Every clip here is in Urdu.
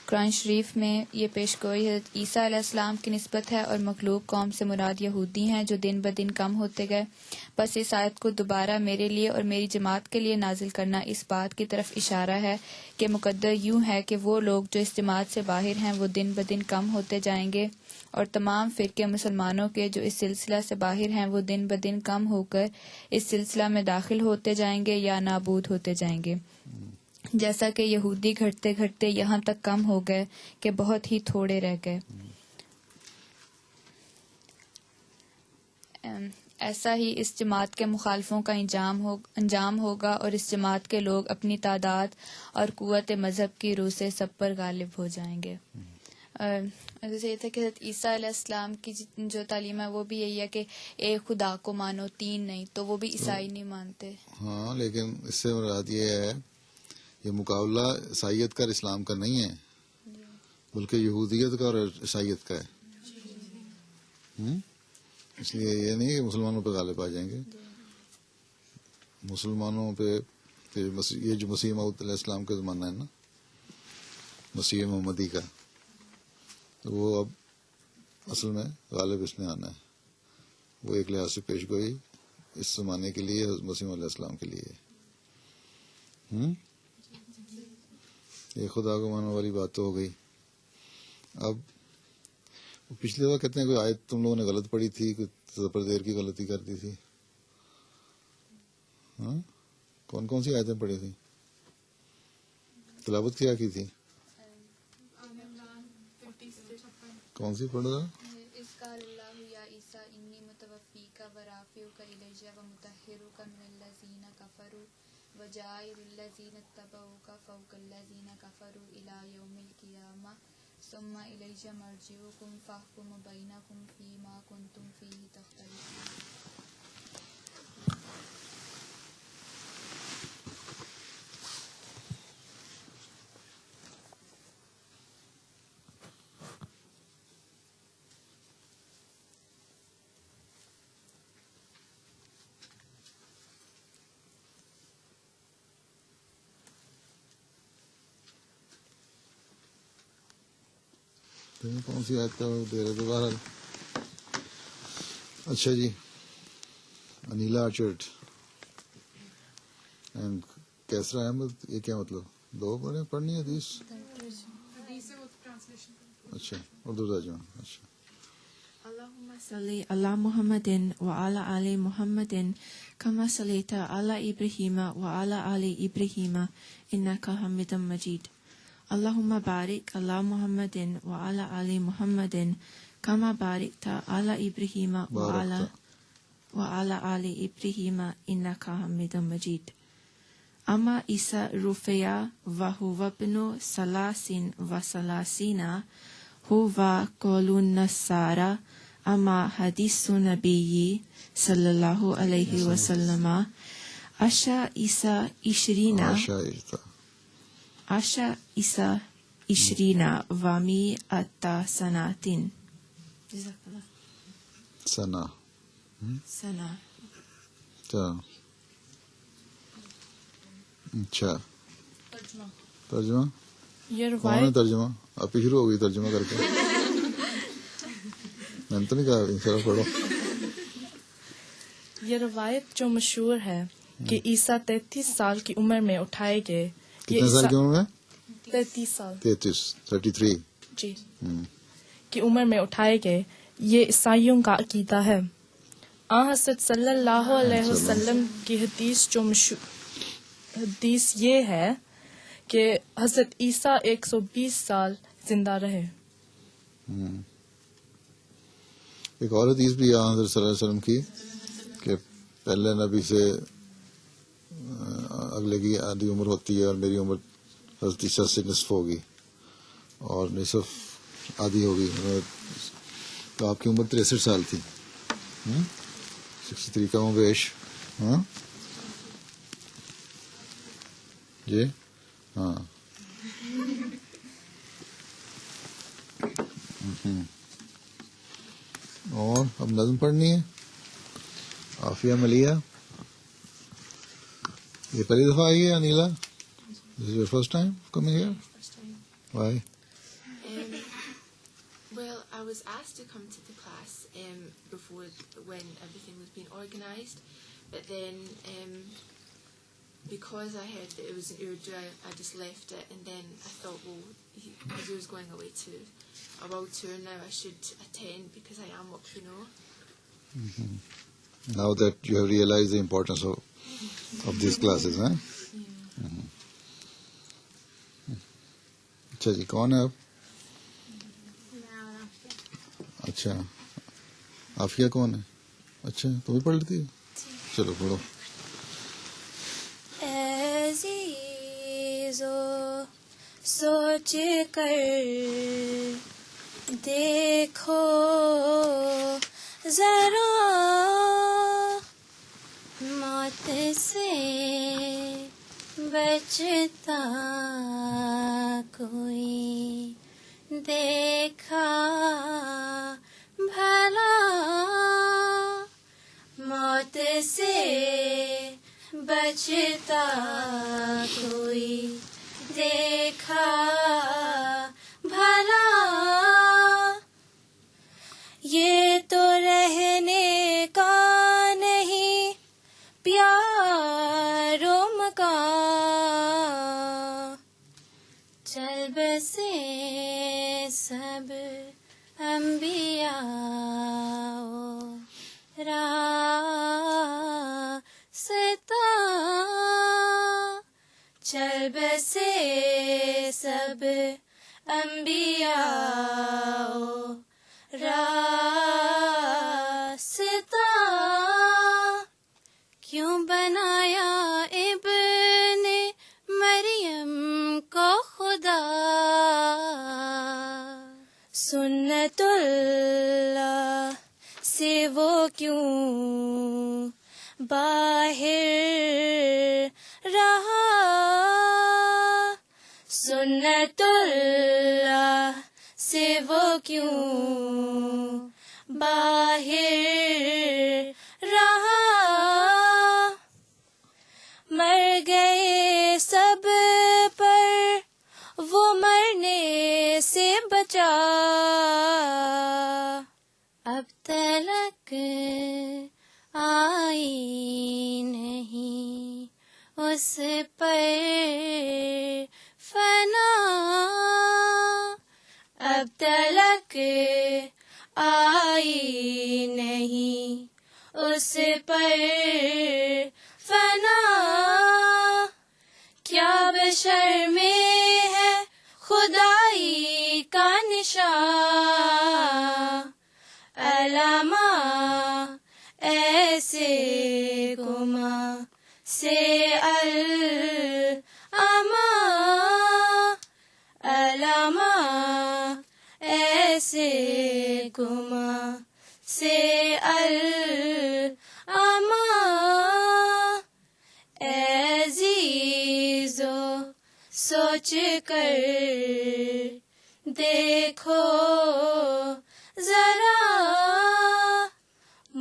قرآن شریف میں یہ پیش گوئی حضرت عیسیٰ علیہ السلام کی نسبت ہے اور مخلوق قوم سے مراد یہودی ہیں جو دن بدن کم ہوتے گئے. بس اس آیت کو دوبارہ میرے لیے اور میری جماعت کے لیے نازل کرنا اس بات کی طرف اشارہ ہے کہ مقدر یوں ہے کہ وہ لوگ جو اس جماعت سے باہر ہیں وہ دن بدن کم ہوتے جائیں گے، اور تمام فرقے مسلمانوں کے جو اس سلسلہ سے باہر ہیں وہ دن بدن کم ہو کر اس سلسلہ میں داخل ہوتے جائیں گے یا نابود ہوتے جائیں گے، جیسا کہ یہودی گھٹتے گھٹتے یہاں تک کم ہو گئے کہ بہت ہی تھوڑے رہ گئے. ایسا ہی اس جماعت کے مخالفوں کا انجام ہوگا، اور اس جماعت کے لوگ اپنی تعداد اور قوت مذہب کی روح سے سب پر غالب ہو جائیں گے. جیسے یہ تھا کہ حضرت عیسیٰ علیہ السلام کی جو تعلیم ہے وہ بھی یہی ہے کہ ایک خدا کو مانو، تین نہیں، تو وہ بھی عیسائی نہیں مانتے. ہاں، لیکن اس سے مراد یہ ہے، یہ مقابلہ عیسائیت کا اور اسلام کا نہیں ہے، بلکہ یہودیت کا اور عیسائیت کا ہے. اس لیے یہ نہیں کہ مسلمانوں پہ غالب آ جائیں گے. مسلمانوں پہ یہ جو مسیح موعود علیہ السلام کا زمانہ ہے نا، مسیح محمدی کا، تو وہ اب اصل میں غالب اس نے آنا ہے. وہ ایک لحاظ سے پیش گوئی اس زمانے کے لیے مسیح علیہ السلام کے لیے. یہ خدا کو ماننے والی بات تو ہو گئی. اب پچھلے دفعہ کہتے ہیں کوئی آیت تم لوگوں نے غلط پڑھی تھی، کوئی زبر دیر کی غلطی کر دی تھی. کون کون سی آیتیں پڑھی تھی؟ تلاوت کیا کی تھی؟ کون سی پڑھ رہا؟ وجاعل الذین اتبعوک فوق الذین کفروا الی یوم القیامہ ثم الی مرجعکم فاحکم بینکم فیما کنتم فیہ تختلفون. کون سی آیت کا دے رہے دوبارہ؟ اچھا جی، انیلا آرچرڈ اینڈ کیسرا احمد، یہ کیا مطلب؟ دو پڑھنی ہے حدیث؟ اچھا، اردو ترجمہ. اچھا. اللہم صلی علی محمد وعلی آل محمد کما صلیت علی ابراہیم وعلی آل ابراہیم انک حمید مجید. اللہم بارک علی محمد وعلی آل محمد کما بارکت علی ابراہیم وعلی آل ابراہیم انک حمید مجید. اما عیسیٰ رفیع وہو ابن ثلاثین وثلاثین ہوا قول النصارى اما حدیث نبی صلی اللہ علیہ وسلم عشا عیسیٰ عشرین ومیئۃ سنۃ. سنہ. اچھا، ترجمہ کون ہے؟ ترجمہ آپ ہی شروع ہو گئی ترجمہ کر کے. میں نے تو نہیں کہا سر پڑھو. یہ روایت جو مشہور ہے کہ عیسیٰ 33 سال کی عمر میں اٹھائے گئے. کتنے سال کی عمر میں؟ 33 جی کی عمر میں اٹھائے گئے، یہ عیسائیوں کا عقیدہ ہے. حضرت صلی اللہ علیہ وسلم کی حدیث یہ ہے کہ حضرت عیسیٰ 120 سال زندہ رہے. ایک اور حدیث بھی حضرت صلی اللہ علیہ وسلم کی کہ پہلے نبی سے اگلے کی آدھی عمر ہوتی ہے، اور میری عمر حضرت عیسیٰ سے نصف ہوگی، اور نصف آدھی ہوگی، تو آپ کی عمر 63 سال تھی. 63 کا بیش. ہاں جی ہاں. اور اب نظم پڑھنی ہے. عافیہ ملیہ، یہ پہلی دفعہ آئی ہے Aneela? This is your first time coming here? Why? Well, I was asked to come to the class before when everything was being organised, but then because I heard that it was in Urdu, I just left it, and then I thought, well, as he was going away to a world tour now, I should attend because I am Waqfino. Now that you have realized the importance of these classes, huh? اچھا جی، کون ہے آپ؟ اچھا، عافیہ کون ہے؟ اچھا، تم بھی پڑھ لیتی ہو؟ چلو پڑھو. عزیزو سوچ کر دیکھو ذرا، موت سے بچتا کوئی دیکھا بھلا، موت سے بچتا کوئی دیکھا بھلا، یہ تو رہنے کا نہیں پیار و مکان، چل بسے سب انبیاء راستہ، چل بسے سب انبیاء راستہ، کیوں بنایا ابن مریم کو خدا، سنت اللہ سے وہ کیوں باہر رہا، سنت اللہ سے وہ کیوں باہر رہا، مر گئے سب پر وہ مرنے سے بچا، اب تلک آئی نہیں اس پر فنا، اب تلک آئی نہیں اس پر فنا، کیا بشر میں ہے خدائی کا نشان، علامہ ایسے گما سے العما، علامہ ایسے گما سے العما، عزیزو سوچ کر دیکھو ذرا،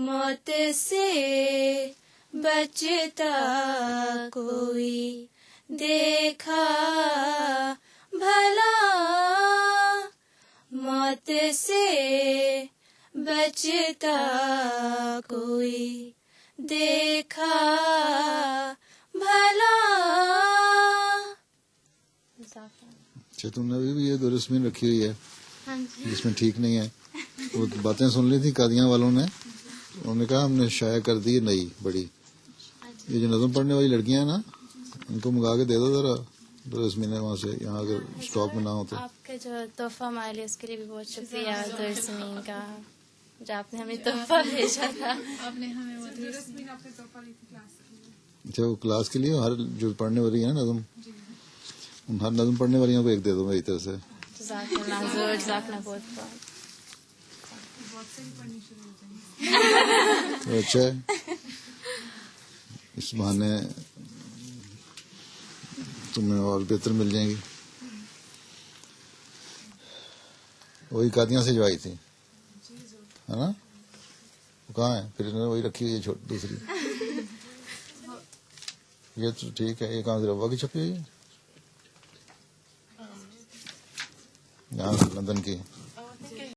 موت سے بچتا کوئی دیکھا بھلا، موت سے بچتا کوئی دیکھا بھلا. اچھا، تم نے بھی یہ دو رسمیں رکھی ہوئی ہے جس میں ٹھیک نہیں ہے. وہ باتیں سن لی تھی قادیاں والوں نے، انہوں نے کہا ہم نے شائع کر دی نئی بڑی. یہ جو نظم پڑھنے والی لڑکیاں ہیں نا، ان کو منگا کے دے دو ذرا دو رسمیں وہاں سے، یہاں اگر اسٹاک میں نہ ہو تو. آپ کا جو تحفہ ہمارے لیے اس کے لیے بھی بہت شکریہ درسمین کا، جو آپ نے ہمیں تحفہ بھیجا تھا. اچھا، وہ کلاس کے لیے ہر جو پڑھنے والی ہے نا نظم، ان ہر نظم پڑھنے والیوں کو ایک دے دو میری طرف سے. جزاک اللہ حضور، جزاک اللہ بہت بہت. اچھا ہے، اس بہانے تمہیں اور بہتر مل جائیں گی. وہی قادیاں سے جو آئی تھی ہے نا، وہ کہاں ہے پھر؟ انہوں نے وہی رکھی ہوئی ہے دوسری. یہ تو ٹھیک ہے. یہ کہاں سے روا کی چھپی ہوئی ہے؟ یہاں سے لندن کی.